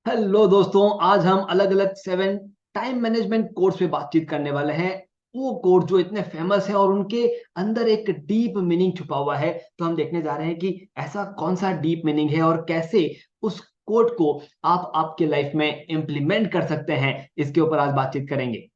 Hello दोस्तों, आज हम अलग अलग 7 टाइम मैनेजमेंट कोर्स पे बातचीत करने वाले हैं। वो कोर्स जो इतने फेमस है और उनके अंदर एक डीप मीनिंग छुपा हुआ है। तो हम देखने जा रहे हैं कि ऐसा कौन सा डीप मीनिंग है और कैसे उस कोड को आप आपके लाइफ में इम्प्लीमेंट कर सकते हैं। इसके ऊपर आज बातचीत करेंगे।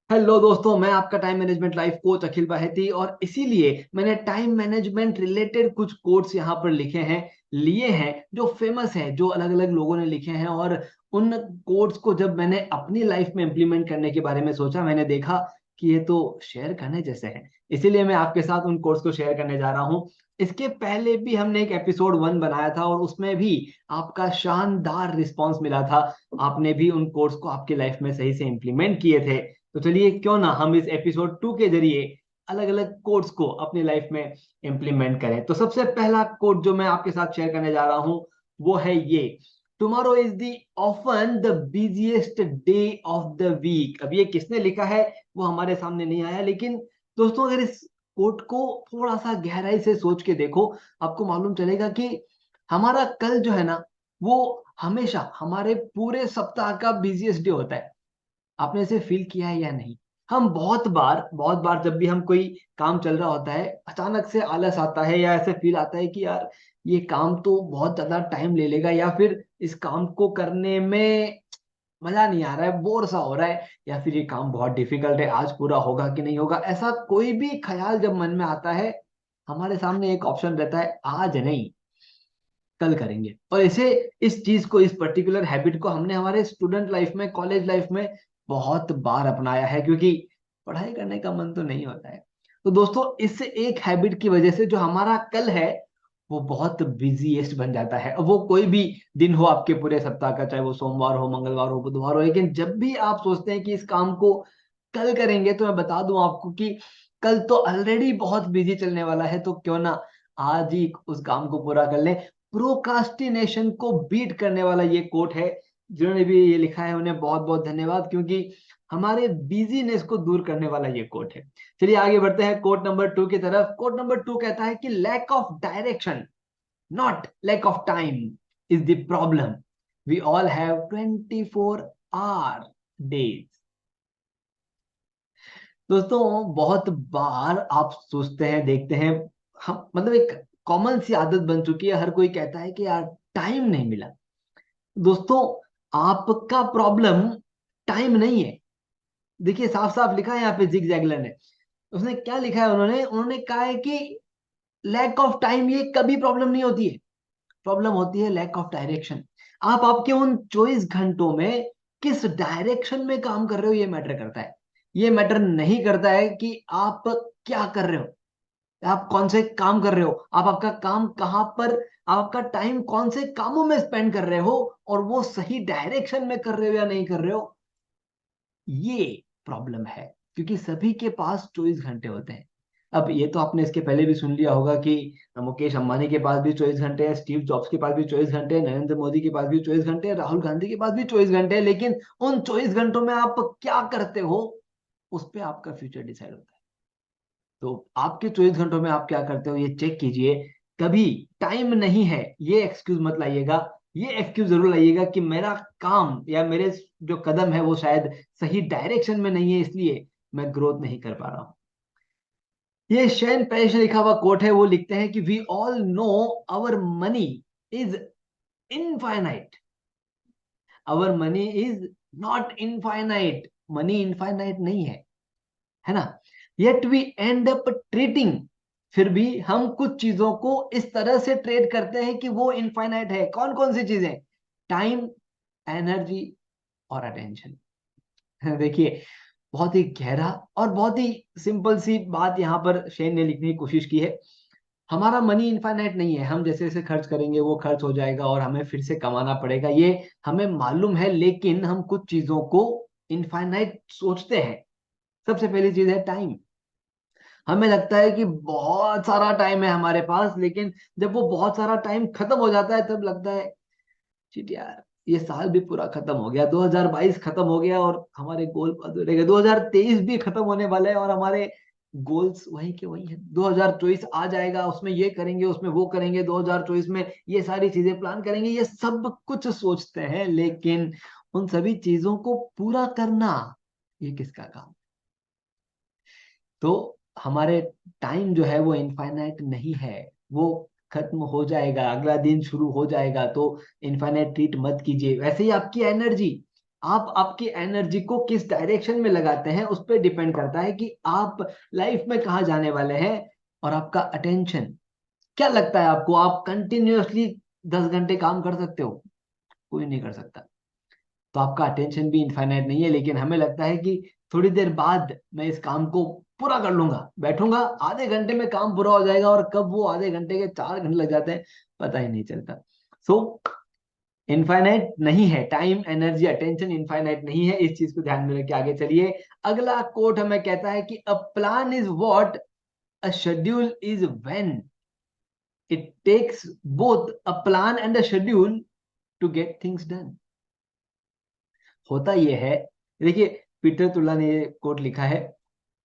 हेलो दोस्तों, मैं आपका टाइम मैनेजमेंट लाइफ कोच अखिल बाहेती और इसीलिए मैंने टाइम मैनेजमेंट रिलेटेड कुछ कोट्स यहाँ पर लिखे हैं, लिए हैं, जो फेमस है, जो अलग अलग लोगों ने लिखे हैं। और उन कोट्स को जब मैंने अपनी लाइफ में इंप्लीमेंट करने के बारे में सोचा, मैंने देखा कि ये तो शेयर करने जैसे हैं। इसीलिए मैं आपके साथ उन कोट्स को शेयर करने जा रहा हूँ। इसके पहले भी हमने एक एपिसोड 1 बनाया था और उसमें भी आपका शानदार रिस्पॉन्स मिला था। आपने भी उन कोर्स को आपकी लाइफ में सही से इंप्लीमेंट किए थे। तो चलिए, क्यों ना हम इस एपिसोड 2 के जरिए अलग अलग कोड्स को अपनी लाइफ में इंप्लीमेंट करें। तो सबसे पहला कोड जो मैं आपके साथ शेयर करने जा रहा हूं वो है ये: tomorrow is the often the busiest day of the week. अब ये किसने लिखा है वो हमारे सामने नहीं आया, लेकिन दोस्तों अगर इस कोट को थोड़ा सा गहराई से सोच के देखो, आपको मालूम चलेगा कि हमारा कल जो है ना, वो हमेशा हमारे पूरे सप्ताह का बिजिएस्ट डे होता है। आपने इसे फील किया है या नहीं? हम बहुत बार जब भी हम कोई काम चल रहा होता है, अचानक से आलस आता है या ऐसे फील आता है कि यार ये काम तो बहुत ज्यादा टाइम ले लेगा, या फिर इस काम को करने में मजा नहीं आ रहा है, बोर सा हो रहा है, या फिर ये काम बहुत डिफिकल्ट है, आज पूरा होगा कि नहीं होगा। ऐसा कोई भी ख्याल जब मन में आता है, हमारे सामने एक ऑप्शन रहता है: आज नहीं, कल करेंगे। और इसे इस चीज को, इस पर्टिकुलर हैबिट को हमने हमारे स्टूडेंट लाइफ में, कॉलेज लाइफ में बहुत बार अपनाया है, क्योंकि पढ़ाई करने का मन तो नहीं होता है। तो दोस्तों, इस एक हैबिट की वजह से जो हमारा कल है वो बहुत बिजीएस्ट बन जाता है। अब वो कोई भी दिन हो आपके पूरे सप्ताह का, चाहे वो सोमवार हो, मंगलवार हो, बुधवार हो, लेकिन जब भी आप सोचते हैं कि इस काम को कल करेंगे, तो मैं बता दूं आपको कि कल तो ऑलरेडी बहुत बिजी चलने वाला है। तो क्यों ना आज ही उस काम को पूरा कर लें। प्रोकास्टिनेशन को बीट करने वाला ये कोट है। जिन्होंने भी ये लिखा है उन्हें बहुत बहुत धन्यवाद, क्योंकि हमारे बिजीनेस को दूर करने वाला ये कोट है। चलिए आगे बढ़ते हैं कोट नंबर 2 की तरफ। कोट नंबर 2 कहता है कि lack of direction, not lack of time, is the problem. We all have 24 hour days. दोस्तों बहुत बार आप सोचते हैं, देखते हैं, हम मतलब एक कॉमन सी आदत बन चुकी है, हर कोई कहता है कि यार टाइम नहीं मिला। दोस्तों, आपका प्रॉब्लम टाइम नहीं है। देखिए साफ साफ लिखा है यहाँ पे, जिग जैगलर ने, उसने क्या लिखा है, उन्होंने उन्होंने कहा है कि लैक ऑफ टाइम ये कभी प्रॉब्लम नहीं होती है। प्रॉब्लम होती है लैक ऑफ डायरेक्शन। आप आपके उन 24 घंटों में किस डायरेक्शन में काम कर रहे हो, ये मैटर करता है। ये मैटर नहीं करता है कि आप क्या कर रहे हो, आप कौन से काम कर रहे हो, आप आपका काम कहाँ पर, आप आपका टाइम कौन से कामों में स्पेंड कर रहे हो, और वो सही डायरेक्शन में कर रहे हो या नहीं कर रहे हो, ये प्रॉब्लम है। क्योंकि सभी के पास 24 घंटे होते हैं। अब ये तो आपने इसके पहले भी सुन लिया होगा कि मुकेश अंबानी के पास भी 24 घंटे हैं, स्टीव जॉब्स के पास भी 24 घंटे हैं, नरेंद्र मोदी के पास भी 24 घंटे हैं, राहुल गांधी के पास भी 24 घंटे हैं। लेकिन उन 24 घंटों में आप क्या करते हो, उस पर आपका फ्यूचर डिसाइड होता है। तो आपके 24 घंटों में आप क्या करते हो, ये चेक कीजिए। कभी टाइम नहीं है ये एक्सक्यूज मत लाइएगा। ये एक्सक्यूज जरूर लाइएगा कि मेरा काम या मेरे जो कदम है वो शायद सही डायरेक्शन में नहीं है, इसलिए मैं ग्रोथ नहीं कर पा रहा हूं। ये शेन पेश ने लिखा हुआ कोट है। वो लिखते हैं कि we all know our money is infinite, our money is not infinite. Money infinite नहीं है ना? Yet we end up treating, फिर भी हम कुछ चीजों को इस तरह से ट्रेड करते हैं कि वो इनफाइनाइट है। कौन कौन सी चीजें? टाइम, एनर्जी और अटेंशन। देखिए, बहुत ही गहरा और बहुत ही सिंपल सी बात यहाँ पर शेन ने लिखने की कोशिश की है। हमारा मनी इनफाइनाइट नहीं है। हम जैसे जैसे खर्च करेंगे वो खर्च हो जाएगा और हमें फिर से कमाना पड़ेगा, ये हमें मालूम है। लेकिन हम कुछ चीजों को इनफाइनाइट सोचते हैं। सबसे पहली चीज है टाइम। हमें लगता है कि बहुत सारा टाइम है हमारे पास, लेकिन जब वो बहुत सारा टाइम खत्म हो जाता है तब लगता है शिट यार, ये साल भी पूरा खत्म हो गया, 2022 खत्म हो गया और हमारे गोल अधूरे गए, 2023 भी खत्म होने वाला है और हमारे गोल्स वही के वही है। 2024 आ जाएगा, उसमें ये करेंगे, उसमें वो करेंगे, 2024 में ये सारी चीजें प्लान करेंगे, ये सब कुछ सोचते हैं, लेकिन उन सभी चीजों को पूरा करना ये किसका काम? तो हमारे टाइम जो है वो इनफाइनाइट नहीं है, वो खत्म हो जाएगा, अगला दिन शुरू हो जाएगा। तो इनफाइनाइट ट्रीट मत कीजिए। वैसे ही आपकी एनर्जी, आप आपकी एनर्जी को किस डायरेक्शन में लगाते हैं उस पर डिपेंड करता है कि आप लाइफ में कहाँ जाने वाले हैं। और आपका अटेंशन, क्या लगता है आपको, आप कंटिन्यूअसली 10 घंटे काम कर सकते हो? कोई नहीं कर सकता। तो आपका अटेंशन भी इनफाइनाइट नहीं है, लेकिन हमें लगता है कि थोड़ी देर बाद मैं इस काम को पूरा कर लूंगा, बैठूंगा, आधे घंटे में काम पूरा हो जाएगा, और कब वो आधे घंटे के 4 घंटे लग जाते हैं पता ही नहीं चलता। सो इनफाइनाइट नहीं है टाइम, एनर्जी, अटेंशन इनफाइनाइट नहीं है। इस चीज को ध्यान में रख के आगे चलिए। अगला कोट हमें कहता है कि a plan is what a schedule is when it takes both a plan and a schedule to get things done. होता यह है, देखिए, पीटर तुल्ला ने ये कोट लिखा है,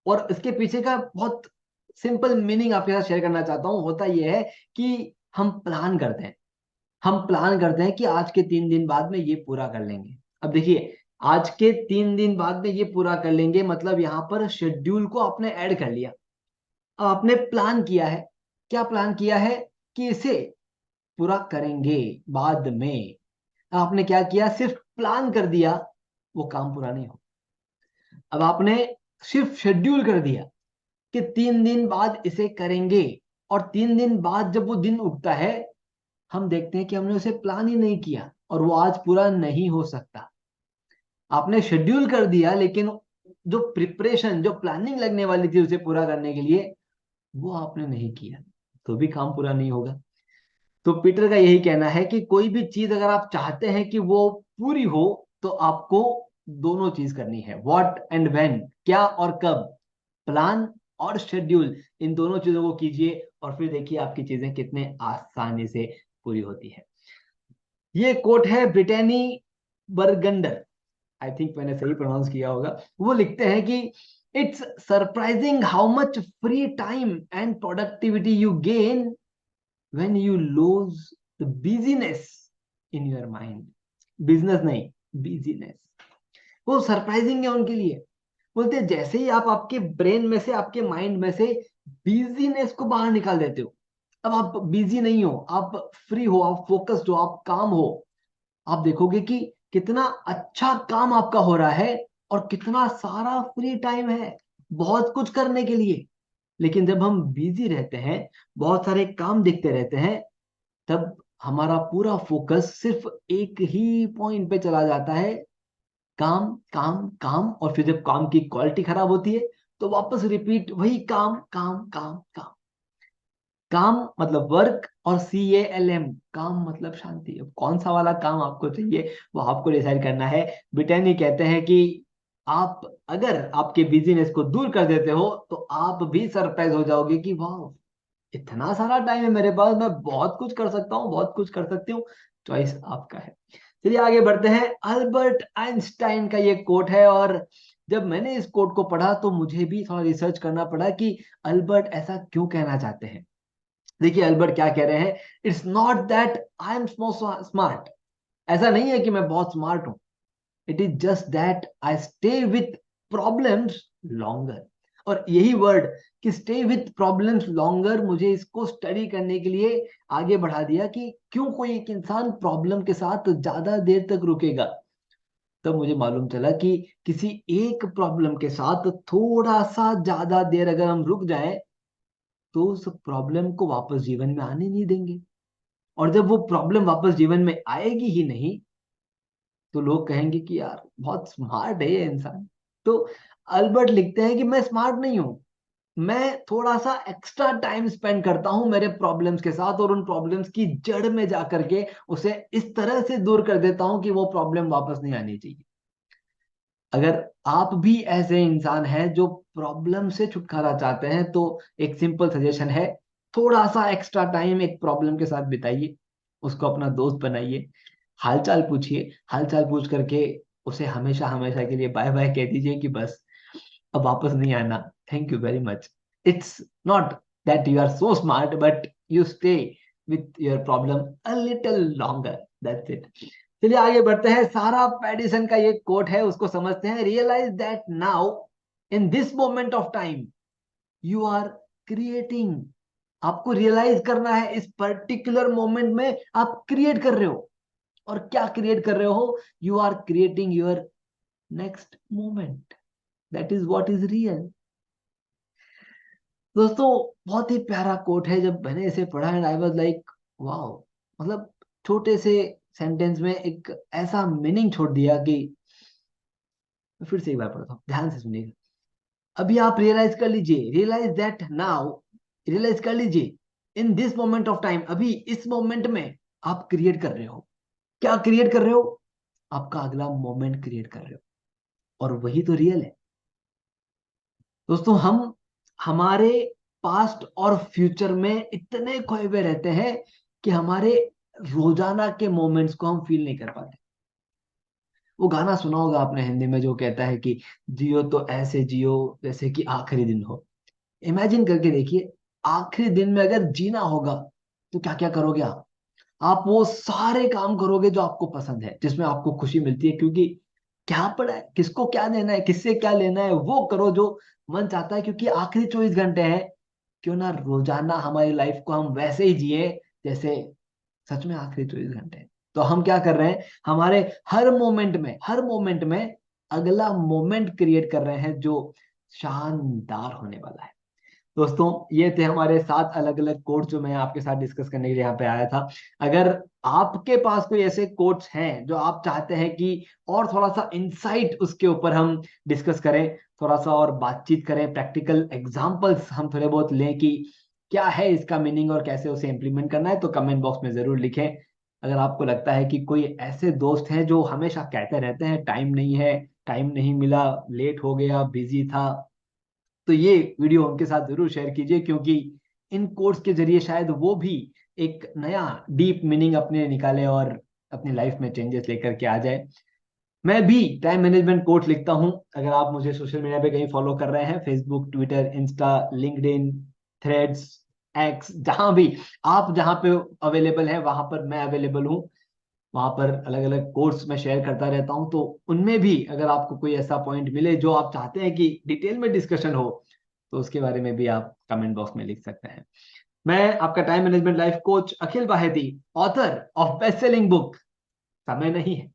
और इसके पीछे का बहुत सिंपल मीनिंग आपके साथ शेयर करना चाहता हूं। होता यह है कि हम प्लान करते हैं, हम प्लान करते हैं कि आज के 3 दिन बाद में ये पूरा कर लेंगे। अब देखिए, आज के 3 दिन बाद में ये पूरा कर लेंगे, मतलब यहाँ पर शेड्यूल को आपने ऐड कर लिया। अब आपने प्लान किया है, क्या प्लान किया है? कि इसे पूरा करेंगे बाद में। आपने क्या किया? सिर्फ प्लान कर दिया, वो काम पूरा नहीं हो। अब आपने सिर्फ शेड्यूल कर दिया कि 3 दिन बाद इसे करेंगे, और 3 दिन बाद जब वो दिन उगता है, हम देखते हैं कि हमने उसे प्लान ही नहीं किया, और वो आज पूरा नहीं हो सकता। आपने शेड्यूल कर दिया, लेकिन जो प्रिपरेशन, जो प्लानिंग लगने वाली थी उसे पूरा करने के लिए, वो आपने नहीं किया, तो भी काम पूरा नहीं होगा। तो पीटर का यही कहना है कि कोई भी चीज अगर आप चाहते हैं कि वो पूरी हो, तो आपको दोनों चीज करनी है, व्हाट एंड व्हेन, क्या और कब। प्लान और शेड्यूल, इन दोनों चीजों को कीजिए, और फिर देखिए आपकी चीजें कितने आसानी से पूरी होती है। ये कोट है ब्रिटेनी बर्गंडर, आई थिंक मैंने सही प्रोनाउंस किया होगा। वो लिखते हैं कि it's surprising how much free time and productivity you gain when you lose the busyness in your mind। Business नहीं, बिजीनेस। वो सरप्राइजिंग है उनके लिए। बोलते हैं जैसे ही आप आपके ब्रेन में से, आपके माइंड में से बिजीनेस को बाहर निकाल देते हो, अब आप बिजी नहीं हो, आप फ्री हो, आप फोकस्ड हो, आप काम हो, आप देखोगे कि कितना अच्छा काम आपका हो रहा है, और कितना सारा फ्री टाइम है बहुत कुछ करने के लिए। लेकिन जब हम बिजी रहते हैं, बहुत सारे काम दिखते रहते हैं, तब हमारा पूरा फोकस सिर्फ एक ही पॉइंट पे चला जाता है, काम काम काम। और फिर जब काम की क्वालिटी खराब होती है, तो वापस रिपीट वही काम काम काम काम। काम मतलब वर्क, और CALM, काम मतलब शांति। अब कौन सा वाला काम आपको चाहिए, वो आपको डिसाइड करना है। ब्रिटेनी कहते हैं कि आप अगर आपके बिजीनेस को दूर कर देते हो, तो आप भी सरप्राइज हो जाओगे कि वाह, इतना सारा टाइम है मेरे पास, मैं बहुत कुछ कर सकता हूँ, बहुत कुछ कर सकती हूँ। चॉइस आपका है। चलिए आगे बढ़ते हैं। अल्बर्ट आइंस्टाइन का ये कोट है, और जब मैंने इस कोट को पढ़ा तो मुझे भी थोड़ा रिसर्च करना पड़ा कि अल्बर्ट ऐसा क्यों कहना चाहते हैं। देखिए अल्बर्ट क्या कह रहे हैं, it's not that I am smart. ऐसा नहीं है कि मैं बहुत स्मार्ट हूं, it is just that I stay with problems longer. और यही वर्ड कि स्टे विथ प्रॉब्लम्स लॉन्गर मुझे इसको स्टडी करने के लिए आगे बढ़ा दिया कि क्यों कोई एक इंसान प्रॉब्लम के साथ ज्यादा देर तक रुकेगा। तब मुझे मालूम चला कि किसी एक प्रॉब्लम के साथ थोड़ा सा ज्यादा देर अगर हम रुक जाएं, तो उस प्रॉब्लम को वापस जीवन में आने नहीं देंगे। और जब वो प्रॉब्लम वापस जीवन में आएगी ही नहीं, तो लोग कहेंगे कि यार बहुत स्मार्ट है ये इंसान। तो अल्बर्ट लिखते हैं कि मैं स्मार्ट नहीं हूं, मैं थोड़ा सा एक्स्ट्रा टाइम स्पेंड करता हूं मेरे प्रॉब्लम्स के साथ, और उन प्रॉब्लम्स की जड़ में जाकर के उसे इस तरह से दूर कर देता हूं कि वो प्रॉब्लम वापस नहीं आनी चाहिए। अगर आप भी ऐसे इंसान हैं जो प्रॉब्लम से छुटकारा चाहते हैं, तो एक सिंपल सजेशन है, थोड़ा सा एक्स्ट्रा टाइम एक प्रॉब्लम के साथ बिताइए, उसको अपना दोस्त बनाइए, हालचाल पूछिए, हालचाल पूछ करके उसे हमेशा हमेशा के लिए बाय बाय कह दीजिए कि बस अब वापस नहीं आना। Thank you very much. It's not that you are so smart, but you stay with your problem a little longer. That's it. चलिए आगे बढ़ते हैं। सारा पेडिसन का ये कोट है, उसको समझते हैं। Realise that now in this moment of time you are creating. आपको रियलाइज करना है इस पर्टिकुलर मोमेंट में आप क्रिएट कर रहे हो। और क्या क्रिएट कर रहे हो? You are creating your next moment. That is what is real. दोस्तों बहुत ही प्यारा कोट है। जब मैंने इसे पढ़ा and I was like wow, मतलब छोटे से सेंटेंस में एक ऐसा मीनिंग छोड़ दिया कि फिर से एक बार पढ़ता हूँ, ध्यान से सुनिएगा। अभी आप रियलाइज कर लीजिए, रियलाइज दैट नाउ, रियलाइज कर लीजिए इन दिस मोमेंट ऑफ टाइम, अभी इस मोमेंट में आप क्रिएट कर रहे हो। क्या क्रिएट कर रहे हो? आपका अगला मोमेंट क्रिएट कर रहे हो, और वही तो रियल है। दोस्तों हम हमारे पास्ट और फ्यूचर में इतने खोए हुए रहते हैं कि हमारे रोजाना के मोमेंट्स को हम फील नहीं कर पाते। वो गाना सुना होगा आपने हिंदी में जो कहता है कि जियो तो ऐसे जियो जैसे कि आखिरी दिन हो। इमेजिन करके देखिए, आखिरी दिन में अगर जीना होगा तो क्या क्या करोगे आप वो सारे काम करोगे जो आपको पसंद है, जिसमें आपको खुशी मिलती है, क्योंकि क्या पड़ा है, किसको क्या देना है, किससे क्या लेना है, वो करो जो मन चाहता है, क्योंकि आखिरी 24 घंटे हैं। क्यों ना रोजाना हमारी लाइफ को हम वैसे ही जिए जैसे सच में आखिरी 24 घंटे हैं। तो हम क्या कर रहे हैं, हमारे हर मोमेंट में अगला मोमेंट क्रिएट कर रहे हैं जो शानदार होने वाला है। दोस्तों ये थे हमारे 7 अलग अलग कोट्स जो मैं आपके साथ डिस्कस करने के लिए यहाँ पे आया था। अगर आपके पास कोई ऐसे कोट्स हैं जो आप चाहते हैं कि और थोड़ा सा इंसाइट उसके ऊपर हम डिस्कस करें, थोड़ा सा और बातचीत करें, प्रैक्टिकल एग्जांपल्स हम थोड़े बहुत लें कि क्या है इसका मीनिंग और कैसे उसे इम्प्लीमेंट करना है, तो कमेंट बॉक्स में जरूर लिखें। अगर आपको लगता है कि कोई ऐसे दोस्त हैं जो हमेशा कहते रहते हैं टाइम नहीं है, टाइम नहीं मिला, लेट हो गया, बिजी था, तो ये वीडियो उनके साथ जरूर शेयर कीजिए, क्योंकि इन कोर्स के जरिए शायद वो भी एक नया डीप मीनिंग अपने निकाले और अपनी लाइफ में चेंजेस लेकर के आ जाए। मैं भी टाइम मैनेजमेंट कोर्स लिखता हूं। अगर आप मुझे सोशल मीडिया पे कहीं फॉलो कर रहे हैं, Facebook, Twitter, Insta, LinkedIn, threads, x, जहां भी आप जहां पे अवेलेबल है वहां पर मैं अवेलेबल हूं। वहां पर अलग अलग कोर्स में शेयर करता रहता हूं, तो उनमें भी अगर आपको कोई ऐसा पॉइंट मिले जो आप चाहते हैं कि डिटेल में डिस्कशन हो, तो उसके बारे में भी आप कमेंट बॉक्स में लिख सकते हैं। मैं आपका time management life coach Akhil Baheti, author of best selling book समय नहीं है।